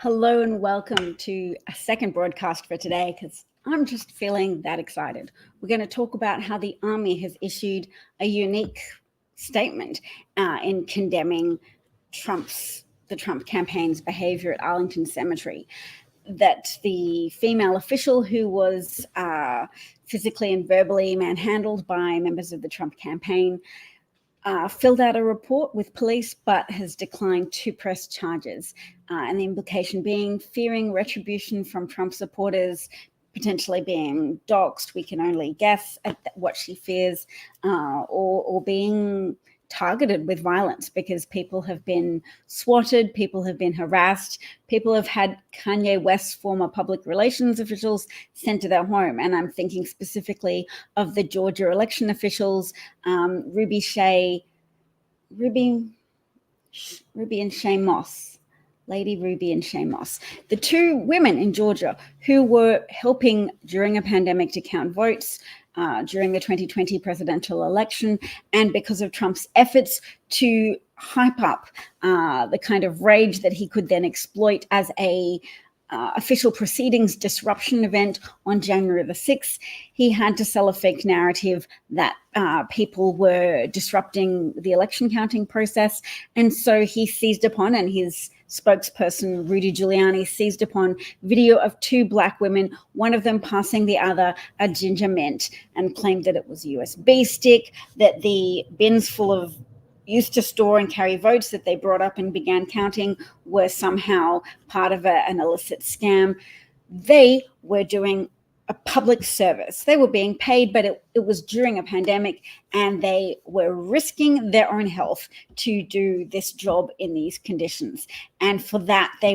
Hello and welcome to a second broadcast for today because I'm just feeling that excited. We're going to talk about how the Army has issued a unique statement in condemning the Trump campaign's behavior at Arlington Cemetery. That the female official who was physically and verbally manhandled by members of the Trump campaign filled out a report with police but has declined to press charges. And the implication being fearing retribution from Trump supporters, potentially being doxxed. We can only guess at what she fears, or being targeted with violence because people have been swatted, people have been harassed, people have had Kanye West's former public relations officials sent to their home. And I'm thinking specifically of the Georgia election officials, Ruby and Shay Moss, Lady Ruby and Shay Moss, the two women in Georgia who were helping during a pandemic to count votes during the 2020 presidential election, and because of Trump's efforts to hype up the kind of rage that he could then exploit as a official proceedings disruption event on January the 6th, he had to sell a fake narrative that people were disrupting the election counting process. And so he seized upon, and his spokesperson, Rudy Giuliani, seized upon video of two Black women, one of them passing the other a ginger mint, and claimed that it was a USB stick, that the bins full of used to store and carry votes that they brought up and began counting were somehow part of an illicit scam. They were doing a public service. They were being paid, but it was during a pandemic, and they were risking their own health to do this job in these conditions. And for that, they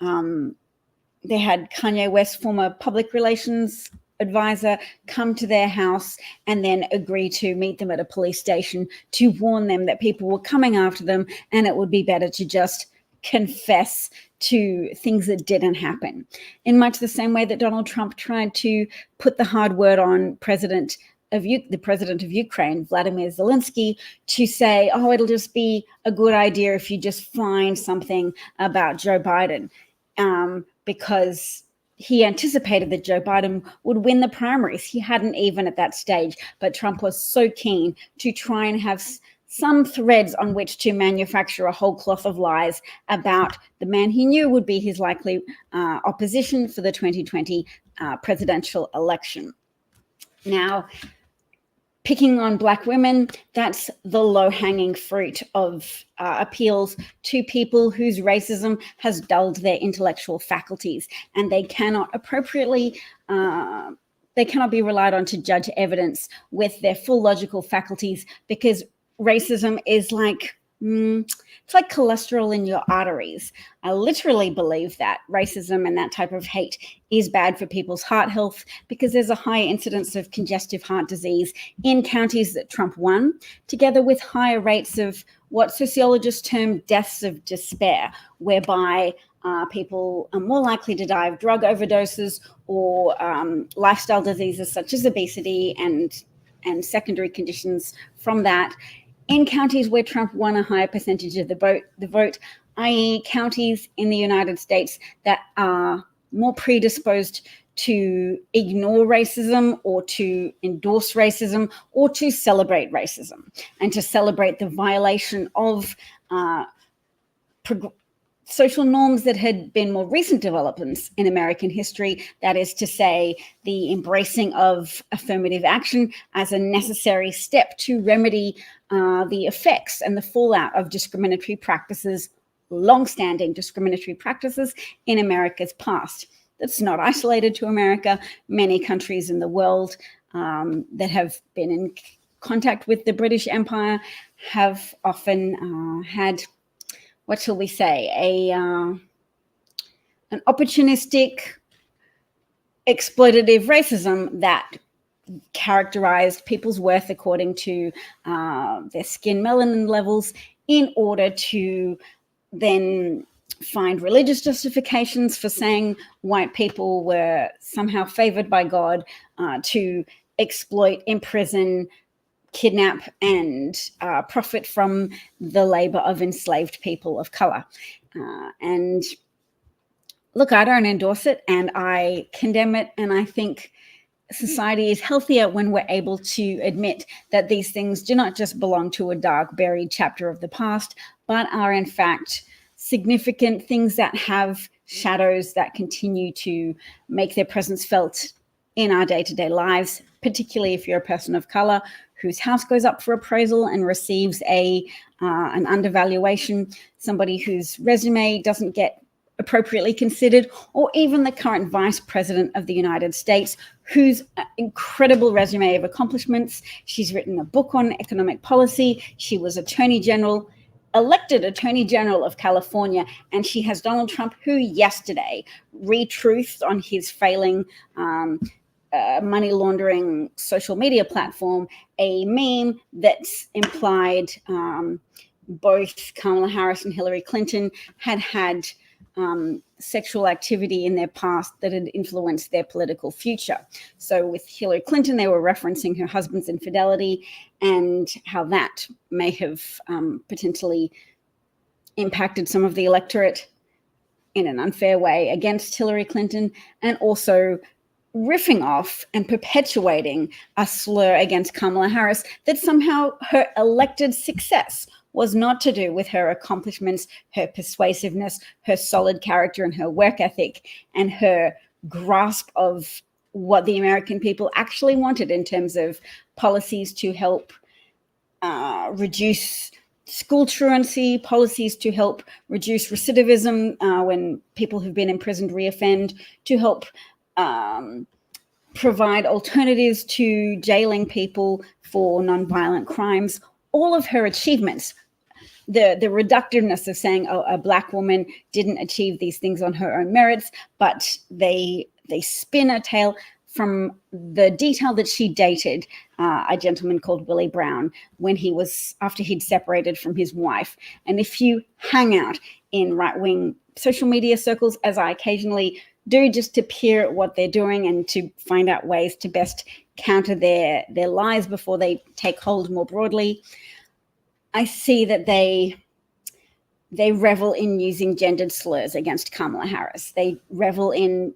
had Kanye West, former public relations advisor, come to their house and then agree to meet them at a police station to warn them that people were coming after them and it would be better to just confess to things that didn't happen. In much the same way that Donald Trump tried to put the hard word on the president of Ukraine, Vladimir Zelensky, to say, oh, it'll just be a good idea if you just find something about Joe Biden, because he anticipated that Joe Biden would win the primaries. He hadn't even at that stage, but Trump was so keen to try and have some threads on which to manufacture a whole cloth of lies about the man he knew would be his likely opposition for the 2020 presidential election. Now, picking on Black women, that's the low-hanging fruit of appeals to people whose racism has dulled their intellectual faculties, and they cannot appropriately they cannot be relied on to judge evidence with their full logical faculties, because racism is like it's like cholesterol in your arteries. I literally believe that racism and that type of hate is bad for people's heart health, because there's a high incidence of congestive heart disease in counties that Trump won, together with higher rates of what sociologists term deaths of despair, whereby people are more likely to die of drug overdoses or lifestyle diseases such as obesity and secondary conditions from that, in counties where Trump won a higher percentage of the vote, i.e. counties in the United States that are more predisposed to ignore racism or to endorse racism or to celebrate racism, and to celebrate the violation of social norms that had been more recent developments in American history. That is to say, the embracing of affirmative action as a necessary step to remedy the effects and the fallout of discriminatory practices, long-standing discriminatory practices in America's past. That's not isolated to America. Many countries in the world that have been in contact with the British Empire have often had, what shall we say, an opportunistic, exploitative racism that characterized people's worth according to their skin melanin levels, in order to then find religious justifications for saying white people were somehow favored by God, to exploit, imprison, kidnap, and profit from the labor of enslaved people of color. And look, I don't endorse it and I condemn it. And I think society is healthier when we're able to admit that these things do not just belong to a dark, buried chapter of the past, but are in fact significant things that have shadows that continue to make their presence felt in our day-to-day lives, particularly if you're a person of color whose house goes up for appraisal and receives an undervaluation, somebody whose resume doesn't get appropriately considered, or even the current Vice President of the United States, whose incredible resume of accomplishments. She's written a book on economic policy. She was elected Attorney General of California, and she has Donald Trump, who yesterday retruthed on his failing money laundering social media platform a meme that's implied both Kamala Harris and Hillary Clinton had sexual activity in their past that had influenced their political future. So with Hillary Clinton, they were referencing her husband's infidelity and how that may have potentially impacted some of the electorate in an unfair way against Hillary Clinton, and also riffing off and perpetuating a slur against Kamala Harris that somehow her elected success was not to do with her accomplishments, her persuasiveness, her solid character, and her work ethic, and her grasp of what the American people actually wanted in terms of policies to help reduce school truancy, policies to help reduce recidivism when people who've been imprisoned reoffend, to help provide alternatives to jailing people for nonviolent crimes. All of her achievements, the reductiveness of saying, oh, a Black woman didn't achieve these things on her own merits, but they spin a tale from the detail that she dated a gentleman called Willie Brown after he'd separated from his wife. And if you hang out in right-wing social media circles, as I occasionally do, just to peer at what they're doing and to find out ways to best counter their lies before they take hold more broadly, I see that they revel in using gendered slurs against Kamala Harris. They revel in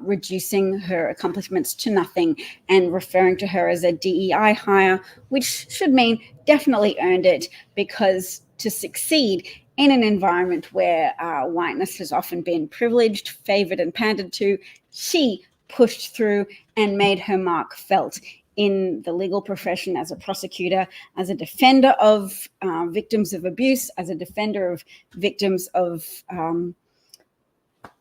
reducing her accomplishments to nothing and referring to her as a DEI hire, which should mean definitely earned it, because to succeed in an environment where whiteness has often been privileged, favored, and pandered to, she pushed through and made her mark felt in the legal profession, as a prosecutor, as a defender of victims of abuse, as a defender of victims of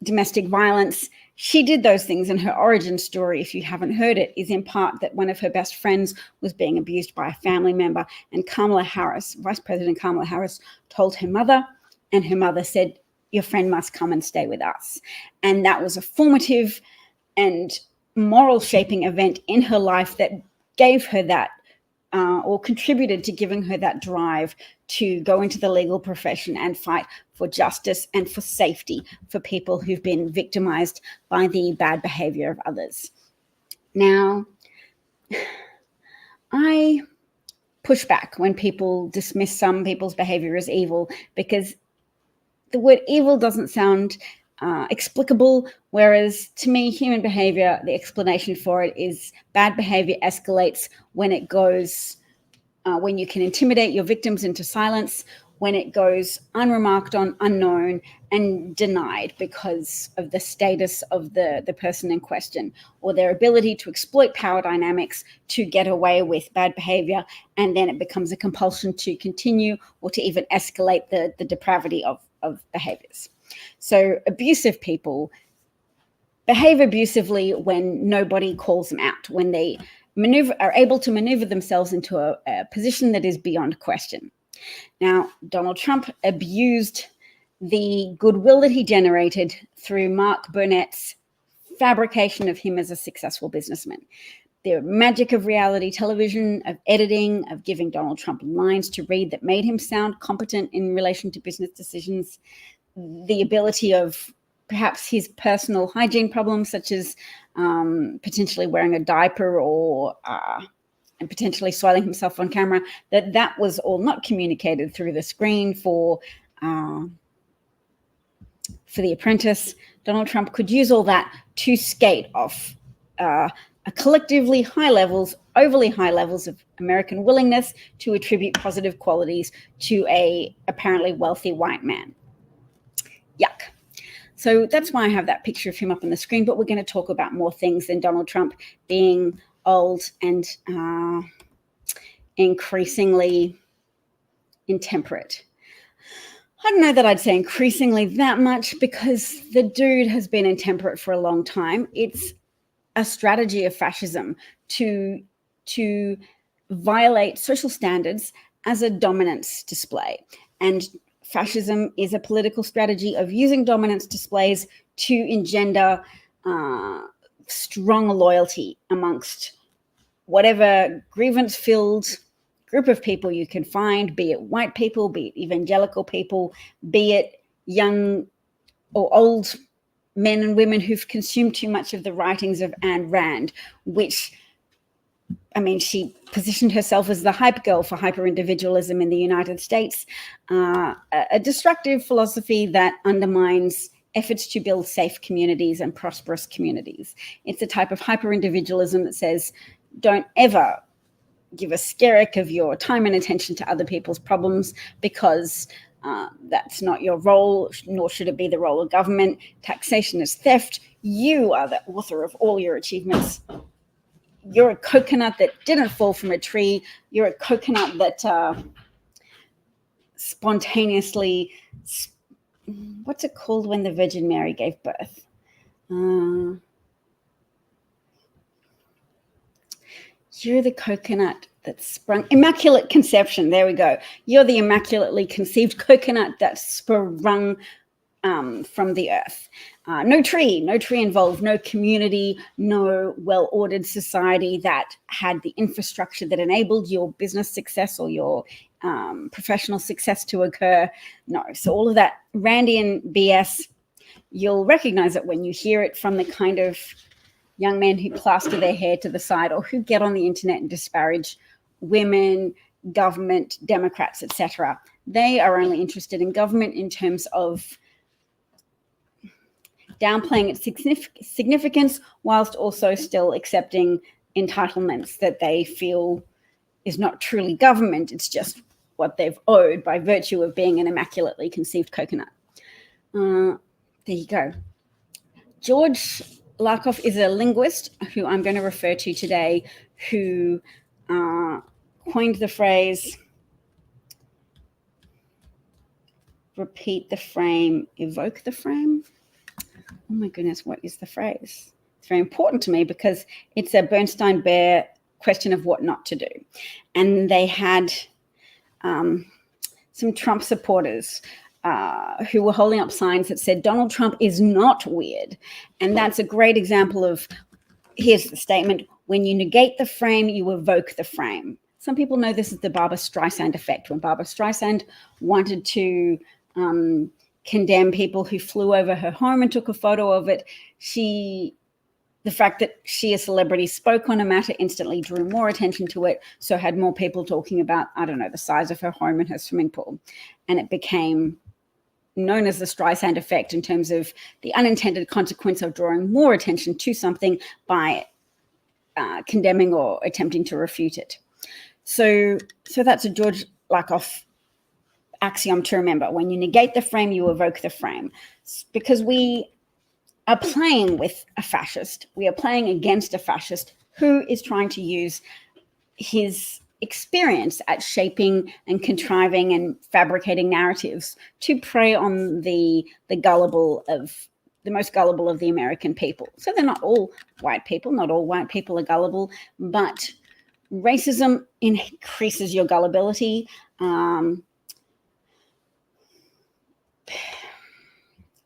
domestic violence. She did those things, and her origin story, if you haven't heard it, is in part that one of her best friends was being abused by a family member, and Kamala Harris, Vice President Kamala Harris, told her mother, and her mother said, your friend must come and stay with us. And that was a formative and moral shaping event in her life that gave her that or contributed to giving her that drive to go into the legal profession and fight for justice and for safety for people who've been victimized by the bad behavior of others. Now, I push back when people dismiss some people's behavior as evil, because the word evil doesn't sound explicable, whereas to me, human behavior, the explanation for it is bad behavior escalates when it goes, when you can intimidate your victims into silence, when it goes unremarked on, unknown, and denied because of the status of the person in question, or their ability to exploit power dynamics to get away with bad behavior, and then it becomes a compulsion to continue or to even escalate the depravity of behaviors. So abusive people behave abusively when nobody calls them out, when they are able to maneuver themselves into a position that is beyond question. Now, Donald Trump abused the goodwill that he generated through Mark Burnett's fabrication of him as a successful businessman. The magic of reality television, of editing, of giving Donald Trump lines to read that made him sound competent in relation to business decisions, the ability of perhaps his personal hygiene problems, such as potentially wearing a diaper or and potentially soiling himself on camera, that was all not communicated through the screen for for The Apprentice. Donald Trump could use all that to skate off a collectively high levels, overly high levels of American willingness to attribute positive qualities to a apparently wealthy white man. Yuck. So that's why I have that picture of him up on the screen, but we're going to talk about more things than Donald Trump being old and increasingly intemperate. I don't know that I'd say increasingly that much, because the dude has been intemperate for a long time. It's a strategy of fascism to violate social standards as a dominance display. And fascism is a political strategy of using dominance displays to engender strong loyalty amongst whatever grievance-filled group of people you can find, be it white people, be it evangelical people, be it young or old men and women who've consumed too much of the writings of Ayn Rand, which, I mean, she positioned herself as the hype girl for hyper-individualism in the United States, a destructive philosophy that undermines efforts to build safe communities and prosperous communities. It's a type of hyper-individualism that says, don't ever give a skerrick of your time and attention to other people's problems, because that's not your role, nor should it be the role of government. Taxation is theft. You are the author of all your achievements. You're a coconut that didn't fall from a tree. You're a coconut that spontaneously, what's it called when the Virgin Mary gave birth? You're the coconut that sprung, immaculate conception. There we go. You're the immaculately conceived coconut that sprung from the earth. No tree involved, no community, no well-ordered society that had the infrastructure that enabled your business success or your professional success to occur. No. So all of that Randian BS, you'll recognize it when you hear it from the kind of young men who plaster their hair to the side or who get on the internet and disparage women, government, Democrats, etc. They are only interested in government in terms of downplaying its significance whilst also still accepting entitlements that they feel is not truly government. It's just what they've owed by virtue of being an immaculately conceived coconut. There you go. George Lakoff is a linguist who I'm going to refer to today, who coined the phrase, repeat the frame, evoke the frame. Oh my goodness, what is the phrase? It's very important to me because it's a Bernstein Bear question of what not to do. And they had some Trump supporters who were holding up signs that said, Donald Trump is not weird. And that's a great example of, here's the statement, when you negate the frame, you evoke the frame. Some people know this as the Barbra Streisand effect. When Barbra Streisand wanted to condemn people who flew over her home and took a photo of it, the fact that she, a celebrity, spoke on a matter instantly drew more attention to it, so had more people talking about, I don't know, the size of her home and her swimming pool. And it became known as the Streisand effect in terms of the unintended consequence of drawing more attention to something by condemning or attempting to refute it. So that's a George Lakoff axiom to remember. When you negate the frame, you evoke the frame. Because we are playing with a fascist. We are playing against a fascist who is trying to use his experience at shaping and contriving and fabricating narratives to prey on the most gullible of the American people. So they're not all white people. Not all white people are gullible, but racism increases your gullibility.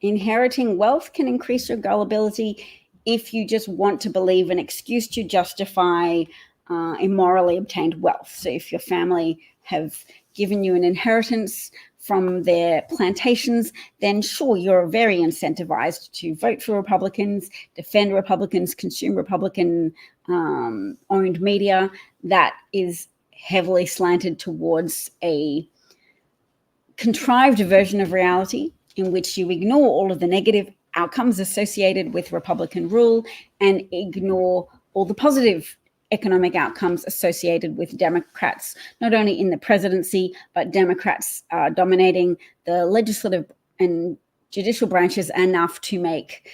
Inheriting wealth can increase your gullibility if you just want to believe an excuse to justify immorally obtained wealth. So if your family have given you an inheritance from their plantations, then sure, you're very incentivized to vote for Republicans, defend Republicans, consume Republican owned media that is heavily slanted towards a contrived version of reality in which you ignore all of the negative outcomes associated with Republican rule and ignore all the positive economic outcomes associated with Democrats, not only in the presidency, but Democrats dominating the legislative and judicial branches enough to make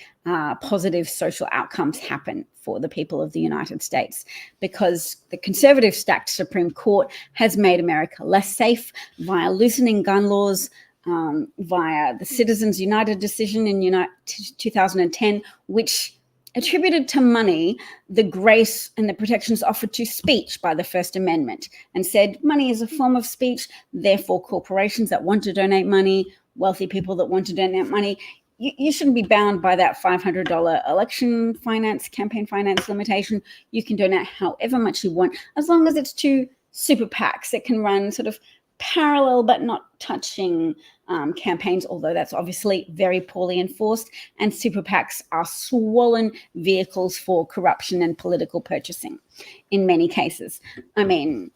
positive social outcomes happen for the people of the United States, because the conservative stacked Supreme Court has made America less safe via loosening gun laws, via the Citizens United decision in 2010, which attributed to money the grace and the protections offered to speech by the First Amendment, and said money is a form of speech, therefore corporations that want to donate money, wealthy people that want to donate money, you shouldn't be bound by that $500 election finance, campaign finance limitation. You can donate however much you want, as long as it's to super PACs that can run sort of parallel but not touching campaigns, although that's obviously very poorly enforced. And super PACs are swollen vehicles for corruption and political purchasing in many cases. I mean,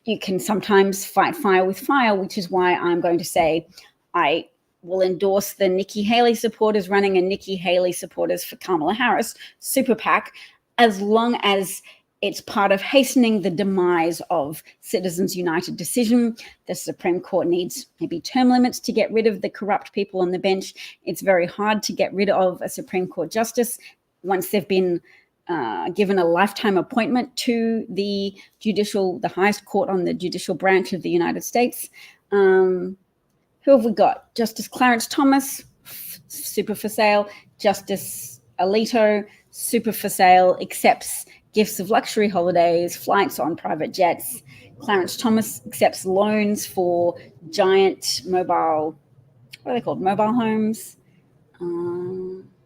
you can sometimes fight fire with fire, which is why I'm going to say I will endorse the Nikki Haley supporters running a Nikki Haley supporters for Kamala Harris super PAC, as long as it's part of hastening the demise of Citizens United decision. The Supreme Court needs maybe term limits to get rid of the corrupt people on the bench. It's very hard to get rid of a Supreme Court justice once they've been given a lifetime appointment to the highest court on the judicial branch of the United States. Who have we got? Justice Clarence Thomas, super for sale. Justice Alito, super for sale, accepts gifts of luxury holidays, flights on private jets. Clarence Thomas accepts loans for giant mobile, what are they called? Mobile homes,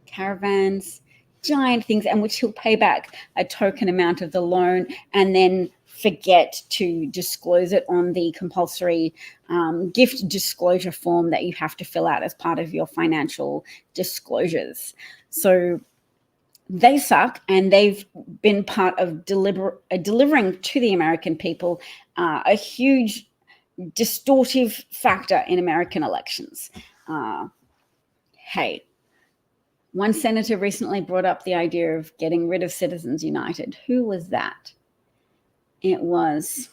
caravans, giant things, and which he'll pay back a token amount of the loan and then forget to disclose it on the compulsory gift disclosure form that you have to fill out as part of your financial disclosures. So they suck, and they've been part of delivering to the American people a huge distortive factor in American elections. Hey, one senator recently brought up the idea of getting rid of Citizens United. Who was that? It was,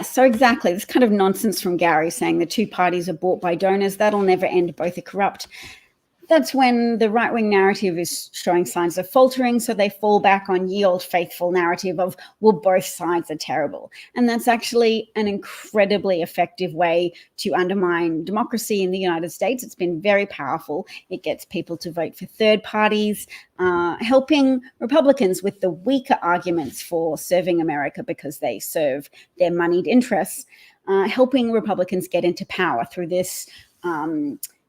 so exactly. This kind of nonsense from Gary saying the two parties are bought by donors. That'll never end. Both are corrupt. That's when the right-wing narrative is showing signs of faltering, so they fall back on ye old faithful narrative of, well, both sides are terrible. And that's actually an incredibly effective way to undermine democracy in the United States. It's been very powerful. It gets people to vote for third parties, helping Republicans with the weaker arguments for serving America because they serve their moneyed interests, helping Republicans get into power through this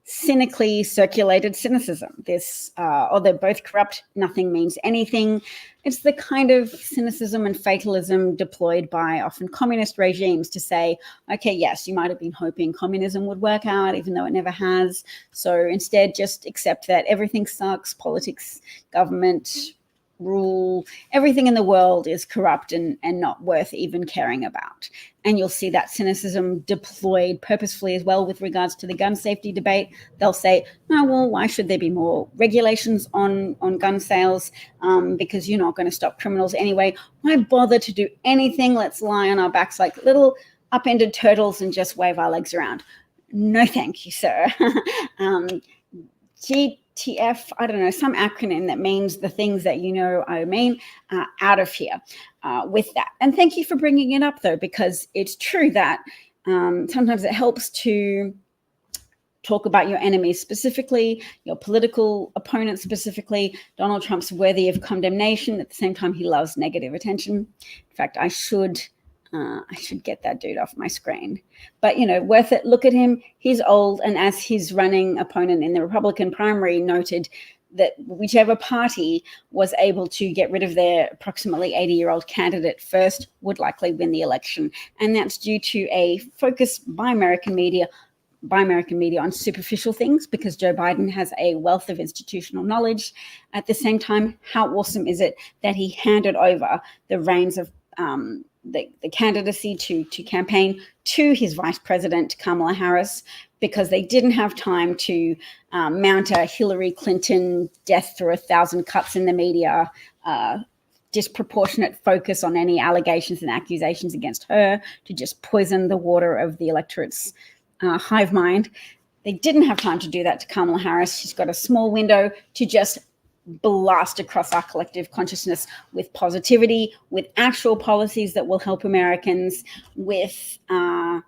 cynically circulated cynicism. This, they're both corrupt, nothing means anything. It's the kind of cynicism and fatalism deployed by often communist regimes to say, okay, yes, you might have been hoping communism would work out, even though it never has. So instead, just accept that everything sucks, politics, government, rule, everything in the world is corrupt and not worth even caring about. And you'll see that cynicism deployed purposefully as well with regards to the gun safety debate. They'll say, no, well, why should there be more regulations on gun sales? Because you're not going to stop criminals anyway. Why bother to do anything? Let's lie on our backs like little upended turtles and just wave our legs around. No, thank you, sir. GTF, I don't know, some acronym that means the things that you know I mean, out of here with that. And thank you for bringing it up, though, because it's true that sometimes it helps to talk about your enemies specifically, your political opponents specifically. Donald Trump's worthy of condemnation. At the same time, he loves negative attention. In fact, I should get that dude off my screen. But, worth it. Look at him. He's old. And as his running opponent in the Republican primary noted, that whichever party was able to get rid of their approximately 80-year-old candidate first would likely win the election. And that's due to a focus by American media on superficial things, because Joe Biden has a wealth of institutional knowledge. At the same time, how awesome is it that he handed over the reins of the candidacy to campaign to his vice president, Kamala Harris, because they didn't have time to mount a Hillary Clinton death through 1,000 cuts in the media, disproportionate focus on any allegations and accusations against her to just poison the water of the electorate's hive mind. They didn't have time to do that to Kamala Harris. She's got a small window to just blast across our collective consciousness with positivity, with actual policies that will help Americans, with a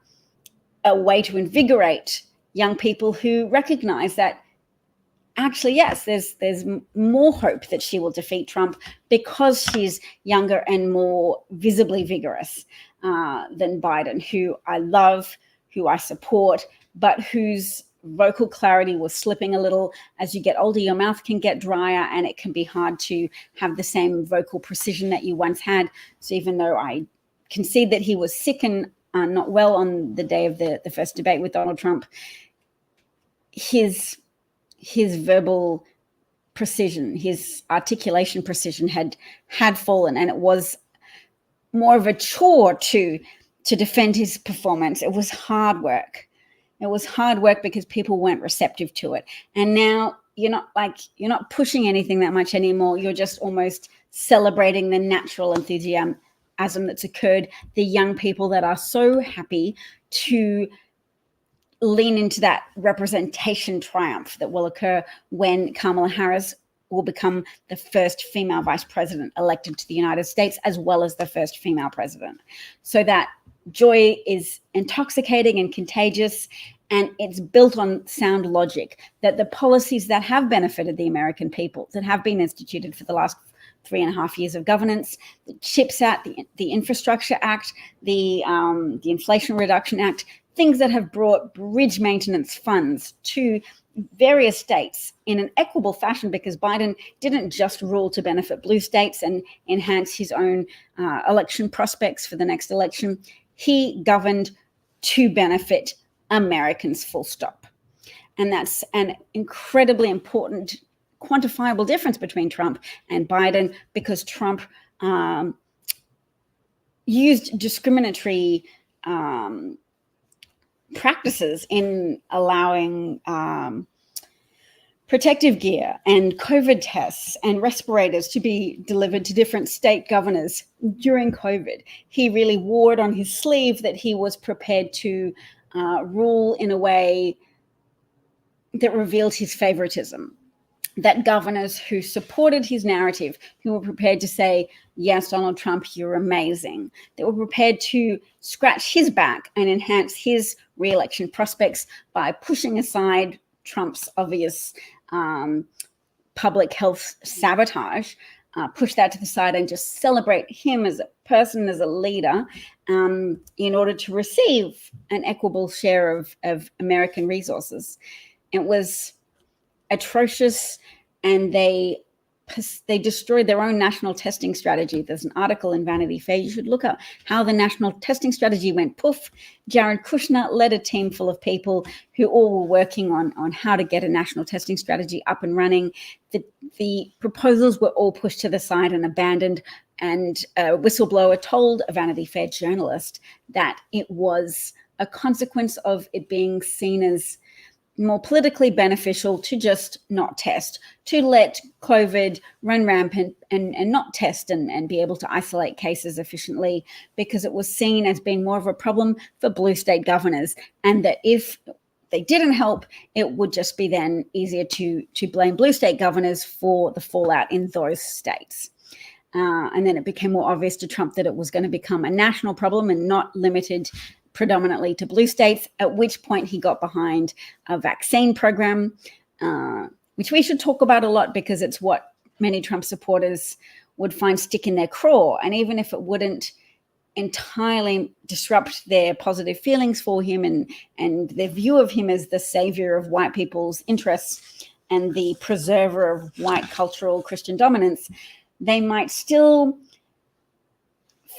way to invigorate young people who recognize that actually, yes, there's more hope that she will defeat Trump because she's younger and more visibly vigorous than Biden, who I love, who I support, but whose vocal clarity was slipping a little. As you get older, your mouth can get drier and it can be hard to have the same vocal precision that you once had. So even though I concede that he was sick and not well on the day of the first debate with Donald Trump, his verbal precision, his articulation precision had fallen, and it was more of a chore to defend his performance. It was hard work. It was hard work because people weren't receptive to it. And now you're not pushing anything that much anymore. You're just almost celebrating the natural enthusiasm that's occurred, the young people that are so happy to lean into that representation triumph that will occur when Kamala Harris will become the first female vice president elected to the United States, as well as the first female president. So that joy is intoxicating and contagious, and it's built on sound logic that the policies that have benefited the American people, that have been instituted for the last 3.5 years of governance, the CHIPS Act, the Infrastructure Act, the Inflation Reduction Act, things that have brought bridge maintenance funds to various states in an equitable fashion, because Biden didn't just rule to benefit blue states and enhance his own election prospects for the next election. He governed to benefit Americans, full stop. And that's an incredibly important quantifiable difference between Trump and Biden, because Trump used discriminatory practices in allowing protective gear and COVID tests and respirators to be delivered to different state governors during COVID. He really wore it on his sleeve that he was prepared to rule in a way that revealed his favoritism, that governors who supported his narrative, who were prepared to say, yes, Donald Trump, you're amazing, that were prepared to scratch his back and enhance his re-election prospects by pushing aside Trump's obvious public health sabotage, push that to the side and just celebrate him as a person, as a leader, in order to receive an equitable share of American resources. It was atrocious, and they destroyed their own national testing strategy. There's an article in Vanity Fair. You should look up how the national testing strategy went poof. Jared Kushner led a team full of people who all were working on how to get a national testing strategy up and running. The proposals were all pushed to the side and abandoned. And a whistleblower told a Vanity Fair journalist that it was a consequence of it being seen as more politically beneficial to just not test, to let COVID run rampant and not test and be able to isolate cases efficiently, because it was seen as being more of a problem for blue state governors, and that if they didn't help, it would just be then easier to blame blue state governors for the fallout in those states. And then it became more obvious to Trump that it was going to become a national problem and not limited predominantly to blue states, at which point he got behind a vaccine program, which we should talk about a lot, because it's what many Trump supporters would find stick in their craw. And even if it wouldn't entirely disrupt their positive feelings for him and their view of him as the savior of white people's interests and the preserver of white cultural Christian dominance, they might still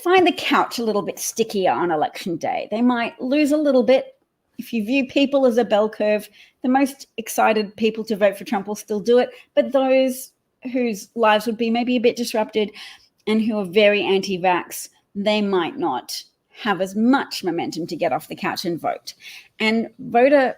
find the couch a little bit stickier on election day. They might lose a little bit. If you view people as a bell curve, the most excited people to vote for Trump will still do it, but those whose lives would be maybe a bit disrupted and who are very anti-vax they might not have as much momentum to get off the couch and vote. And voter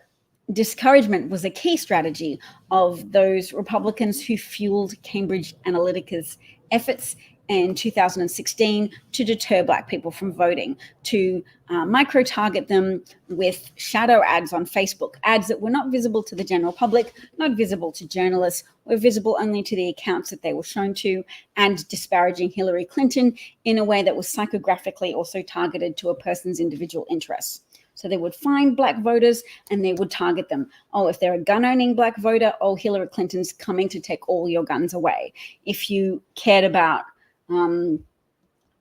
discouragement was a key strategy of those Republicans who fueled Cambridge Analytica's efforts in 2016 to deter Black people from voting, to micro-target them with shadow ads on Facebook, ads that were not visible to the general public, not visible to journalists, were visible only to the accounts that they were shown to, and disparaging Hillary Clinton in a way that was psychographically also targeted to a person's individual interests. So they would find Black voters and they would target them. Oh, if they're a gun-owning Black voter, oh, Hillary Clinton's coming to take all your guns away. If you cared about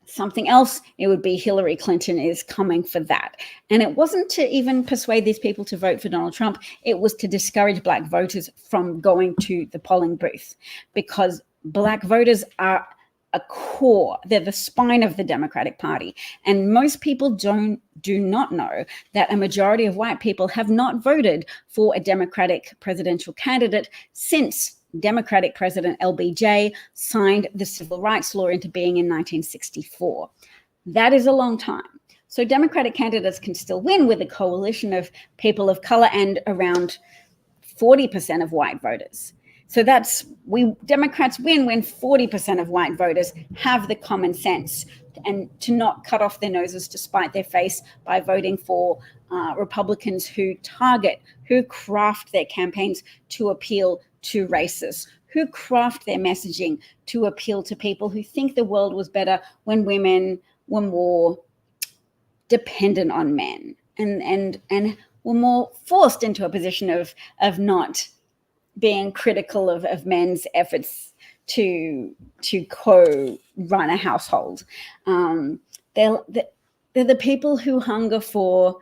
something else, it would be Hillary Clinton is coming for that. And it wasn't to even persuade these people to vote for Donald Trump. It was to discourage Black voters from going to the polling booth, because Black voters are a core. They're the spine of the Democratic Party. And most people do not know that a majority of white people have not voted for a Democratic presidential candidate since Democratic President LBJ signed the Civil Rights Law into being in 1964. That is a long time. So Democratic candidates can still win with a coalition of people of color and around 40% of white voters. So Democrats win when 40% of white voters have the common sense and to not cut off their noses to spite their face by voting for Republicans who craft their campaigns to appeal to racists, who craft their messaging to appeal to people who think the world was better when women were more dependent on men and were more forced into a position of not being critical of men's efforts to co-run a household. They're the people who hunger for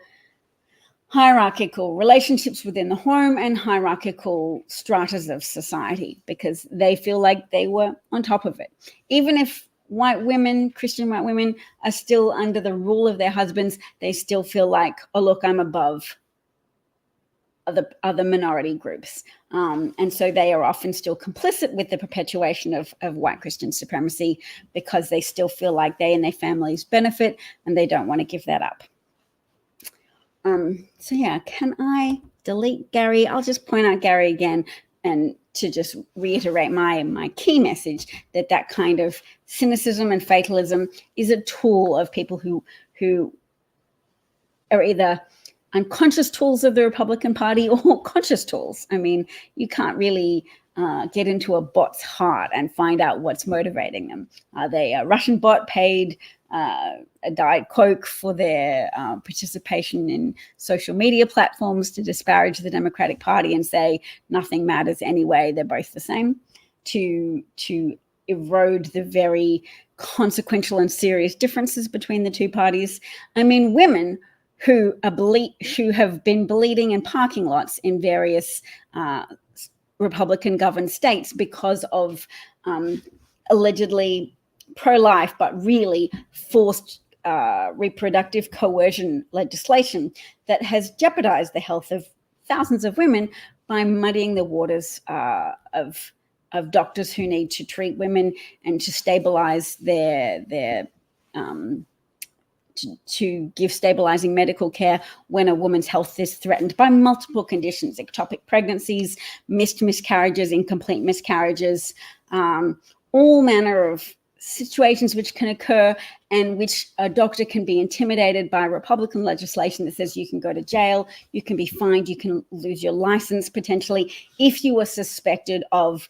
hierarchical relationships within the home and hierarchical stratas of society, because they feel like they were on top of it. Even if white women, Christian white women, are still under the rule of their husbands, they still feel like, oh, look, I'm above other minority groups. And so they are often still complicit with the perpetuation of white Christian supremacy, because they still feel like they and their families benefit and they don't want to give that up. So yeah, can I delete Gary? I'll just point out Gary again, and to just reiterate my key message that kind of cynicism and fatalism is a tool of people who are either unconscious tools of the Republican Party or conscious tools. I mean, you can't really get into a bot's heart and find out what's motivating them. Are they a Russian bot paid a Diet Coke for their participation in social media platforms to disparage the Democratic Party and say nothing matters anyway, they're both the same, to erode the very consequential and serious differences between the two parties? I mean, women who have been bleeding in parking lots in various Republican-governed states because of allegedly pro-life but really forced reproductive coercion legislation that has jeopardized the health of thousands of women by muddying the waters of doctors who need to treat women and to stabilize their to give stabilizing medical care when a woman's health is threatened by multiple conditions: ectopic pregnancies, missed miscarriages, incomplete miscarriages, all manner of situations which can occur and which a doctor can be intimidated by Republican legislation that says you can go to jail, you can be fined, you can lose your license potentially if you are suspected of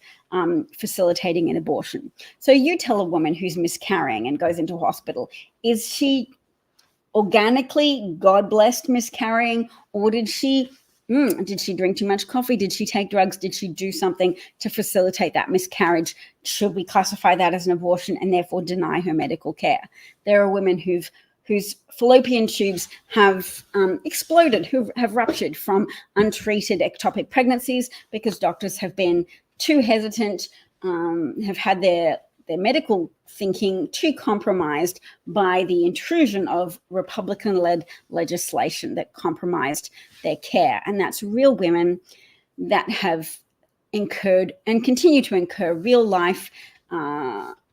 facilitating an abortion. So you tell a woman who's miscarrying and goes into hospital, is she organically God-blessed miscarrying, or did she drink too much coffee? Did she take drugs? Did she do something to facilitate that miscarriage? Should we classify that as an abortion and therefore deny her medical care? There are women whose fallopian tubes have exploded, who have ruptured from untreated ectopic pregnancies because doctors have been too hesitant, have had their medical thinking too compromised by the intrusion of Republican-led legislation that compromised their care. And that's real women that have incurred and continue to incur real life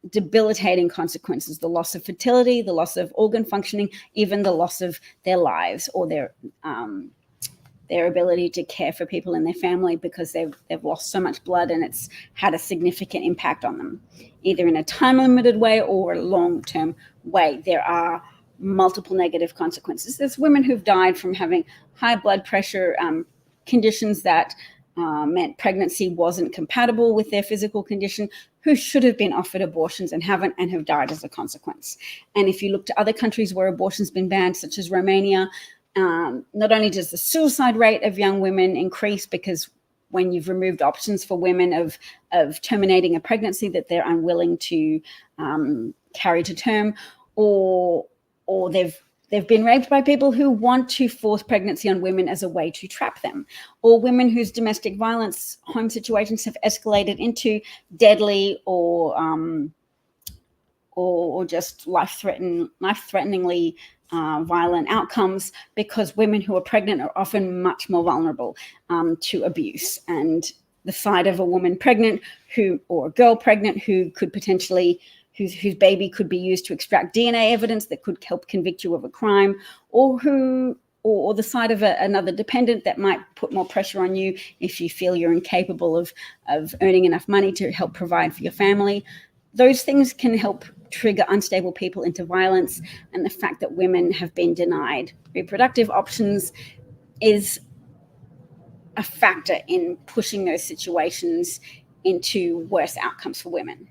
debilitating consequences, the loss of fertility, the loss of organ functioning, even the loss of their lives or their ability to care for people in their family, because they've lost so much blood and it's had a significant impact on them, either in a time-limited way or a long-term way. There are multiple negative consequences. There's women who've died from having high blood pressure, conditions that meant pregnancy wasn't compatible with their physical condition, who should have been offered abortions and haven't, and have died as a consequence. And if you look to other countries where abortion's been banned, such as Romania, not only does the suicide rate of young women increase, because when you've removed options for women of terminating a pregnancy that they're unwilling to carry to term, or they've been raped by people who want to force pregnancy on women as a way to trap them, or women whose domestic violence home situations have escalated into deadly or just life-threateningly violent outcomes, because women who are pregnant are often much more vulnerable to abuse. And the sight of a woman pregnant or a girl pregnant who could potentially whose baby could be used to extract DNA evidence that could help convict you of a crime, or the sight of another dependent that might put more pressure on you if you feel you're incapable of earning enough money to help provide for your family. Those things can help trigger unstable people into violence. And the fact that women have been denied reproductive options is a factor in pushing those situations into worse outcomes for women.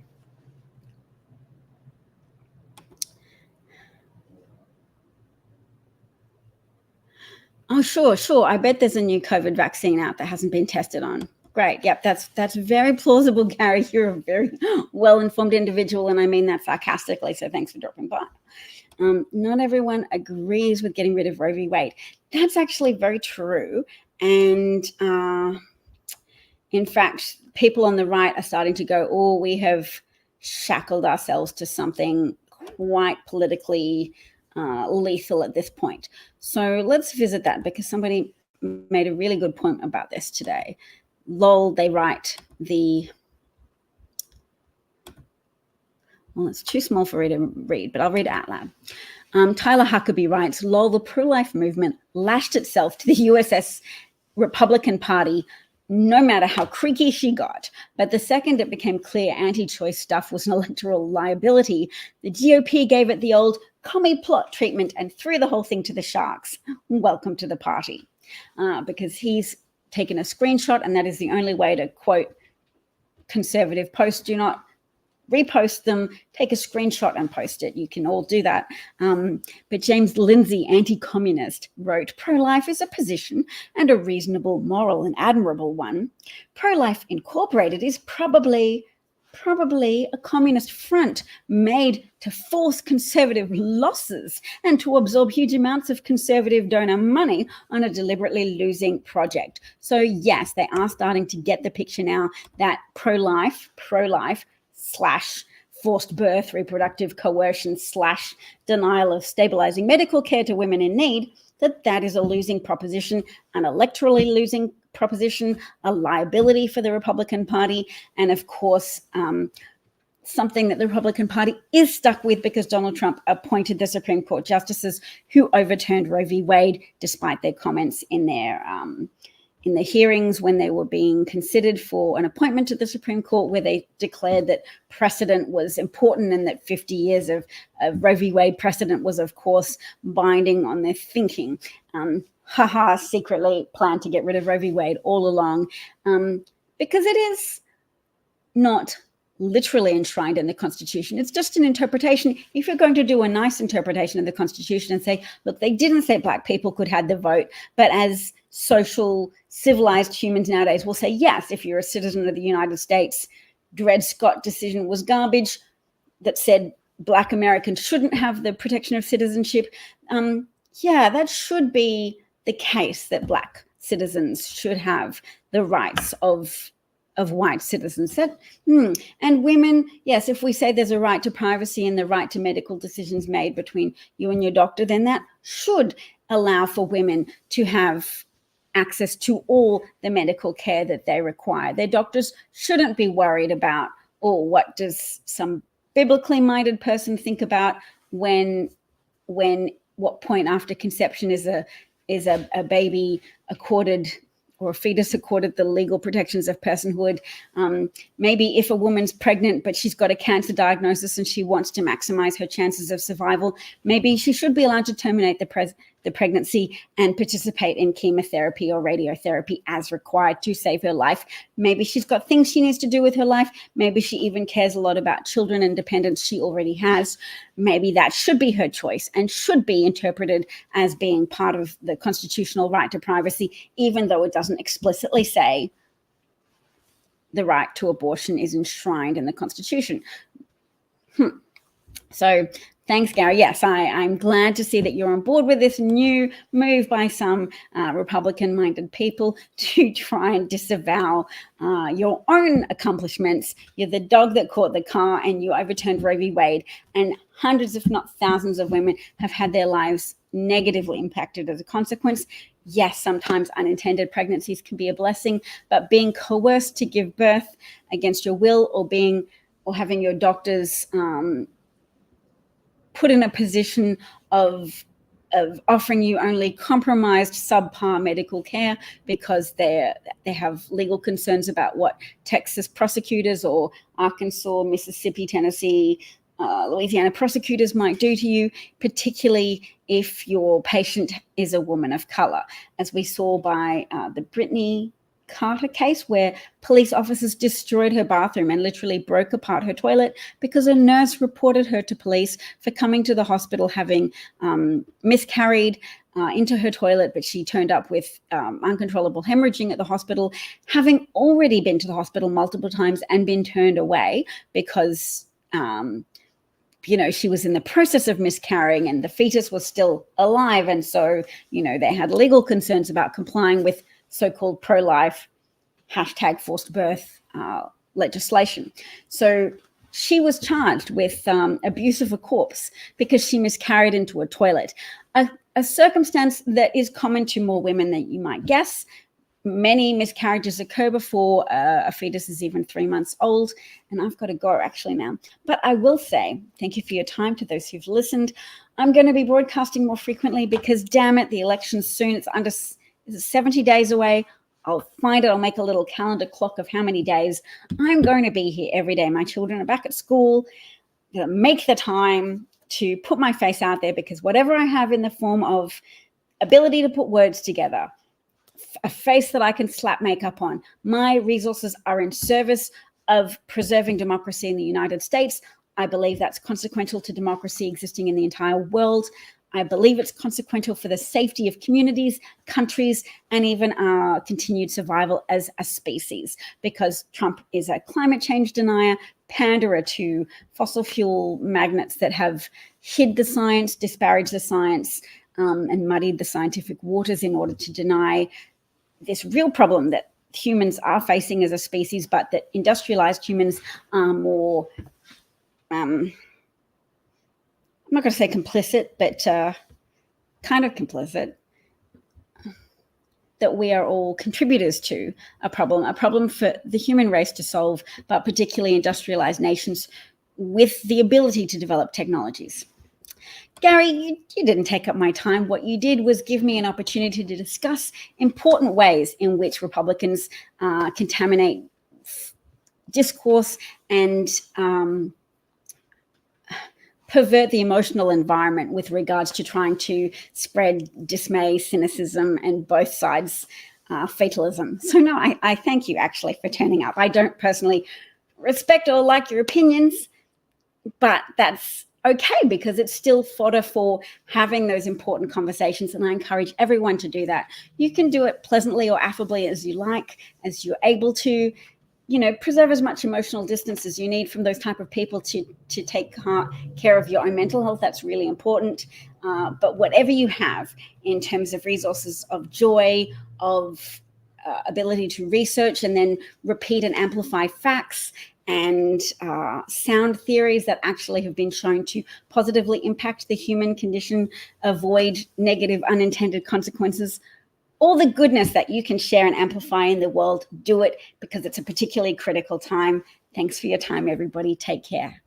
Oh, sure. I bet there's a new COVID vaccine out that hasn't been tested on. Great. Yep, that's very plausible, Gary. You're a very well-informed individual, and I mean that sarcastically, so thanks for dropping by. Not everyone agrees with getting rid of Roe v. Wade. That's actually very true. And in fact, people on the right are starting to go, oh, we have shackled ourselves to something quite politically lethal at this point. So let's visit that, because somebody made a really good point about this today. Lol, they write well, it's too small for me to read, but I'll read it out loud. Tyler Huckabee writes, lol, the pro-life movement lashed itself to the USS Republican Party, no matter how creaky she got. But the second it became clear anti-choice stuff was an electoral liability, the GOP gave it the old commie plot treatment and threw the whole thing to the sharks. Welcome to the party. Because he's taken a screenshot, and that is the only way to quote conservative posts. Do not repost them, take a screenshot and post it. You can all do that. But James Lindsay, anti-communist, wrote, pro-life is a position and a reasonable, moral and admirable one. Pro-Life Incorporated is probably a communist front made to force conservative losses and to absorb huge amounts of conservative donor money on a deliberately losing project. So yes, they are starting to get the picture now that pro-life / forced birth, reproductive coercion / denial of stabilizing medical care to women in need, that is a losing proposition, an electorally losing proposition, a liability for the Republican Party, and of course, something that the Republican Party is stuck with, because Donald Trump appointed the Supreme Court justices who overturned Roe v. Wade, despite their comments in the hearings when they were being considered for an appointment to the Supreme Court, where they declared that precedent was important and that 50 years of Roe v. Wade precedent was, of course, binding on their thinking. Secretly planned to get rid of Roe v. Wade all along, because it is not literally enshrined in the Constitution. It's just an interpretation. If you're going to do a nice interpretation of the Constitution and say, look, they didn't say Black people could have the vote, but as social, civilized humans nowadays will say, yes, if you're a citizen of the United States, Dred Scott decision was garbage that said Black Americans shouldn't have the protection of citizenship. That should be the case, that Black citizens should have the rights of white citizens. And women, yes, if we say there's a right to privacy and the right to medical decisions made between you and your doctor, then that should allow for women to have access to all the medical care that they require. Their doctors shouldn't be worried about, what does some biblically minded person think about when what point after conception is a baby accorded, or a fetus accorded, the legal protections of personhood. Maybe if a woman's pregnant but she's got a cancer diagnosis and she wants to maximize her chances of survival, maybe she should be allowed to terminate the pregnancy and participate in chemotherapy or radiotherapy as required to save her life. Maybe she's got things she needs to do with her life. Maybe she even cares a lot about children and dependents she already has. Maybe that should be her choice and should be interpreted as being part of the constitutional right to privacy, even though it doesn't explicitly say the right to abortion is enshrined in the Constitution. So thanks, Gary. Yes, I'm glad to see that you're on board with this new move by some Republican-minded people to try and disavow your own accomplishments. You're the dog that caught the car, and you overturned Roe v. Wade, and hundreds, if not thousands, of women have had their lives negatively impacted as a consequence. Yes, sometimes unintended pregnancies can be a blessing, but being coerced to give birth against your will, or having your doctors put in a position of offering you only compromised, subpar medical care because they have legal concerns about what Texas prosecutors or Arkansas, Mississippi, Tennessee, Louisiana prosecutors might do to you, particularly if your patient is a woman of color, as we saw by the Brittany Carter case, where police officers destroyed her bathroom and literally broke apart her toilet because a nurse reported her to police for coming to the hospital having miscarried into her toilet, but she turned up with uncontrollable hemorrhaging at the hospital, having already been to the hospital multiple times and been turned away because she was in the process of miscarrying and the fetus was still alive. And so, they had legal concerns about complying with so-called pro-life #forced birth legislation. So she was charged with abuse of a corpse because she miscarried into a toilet, a circumstance that is common to more women than you might guess. Many miscarriages occur before a fetus is even 3 months old. And I've got to go actually now. But I will say thank you for your time to those who've listened. I'm going to be broadcasting more frequently because, damn it, the election's soon. It's under 70 days away. I'll find it. I'll make a little calendar clock of how many days. I'm going to be here every day. My children are back at school. I'm going to make the time to put my face out there, because whatever I have in the form of ability to put words together, a face that I can slap makeup on, my resources are in service of preserving democracy in the United States. I believe that's consequential to democracy existing in the entire world. I believe it's consequential for the safety of communities, countries, and even our continued survival as a species, because Trump is a climate change denier, panderer to fossil fuel magnates that have hid the science, disparaged the science, and muddied the scientific waters in order to deny this real problem that humans are facing as a species, but that industrialized humans are more I'm not going to say complicit, but kind of complicit, that we are all contributors to a problem for the human race to solve, but particularly industrialized nations with the ability to develop technologies. Gary, you didn't take up my time. What you did was give me an opportunity to discuss important ways in which Republicans contaminate discourse and pervert the emotional environment with regards to trying to spread dismay, cynicism, and both sides fatalism. So no, I thank you actually for turning up. I don't personally respect or like your opinions, but that's okay, because it's still fodder for having those important conversations, and I encourage everyone to do that. You can do it pleasantly or affably as you like, as you're able to. Preserve as much emotional distance as you need from those type of people to take care of your own mental health. That's really important. But whatever you have in terms of resources of joy, of ability to research and then repeat and amplify facts and sound theories that actually have been shown to positively impact the human condition, avoid negative unintended consequences, all the goodness that you can share and amplify in the world, do it, because it's a particularly critical time. Thanks for your time, everybody. Take care.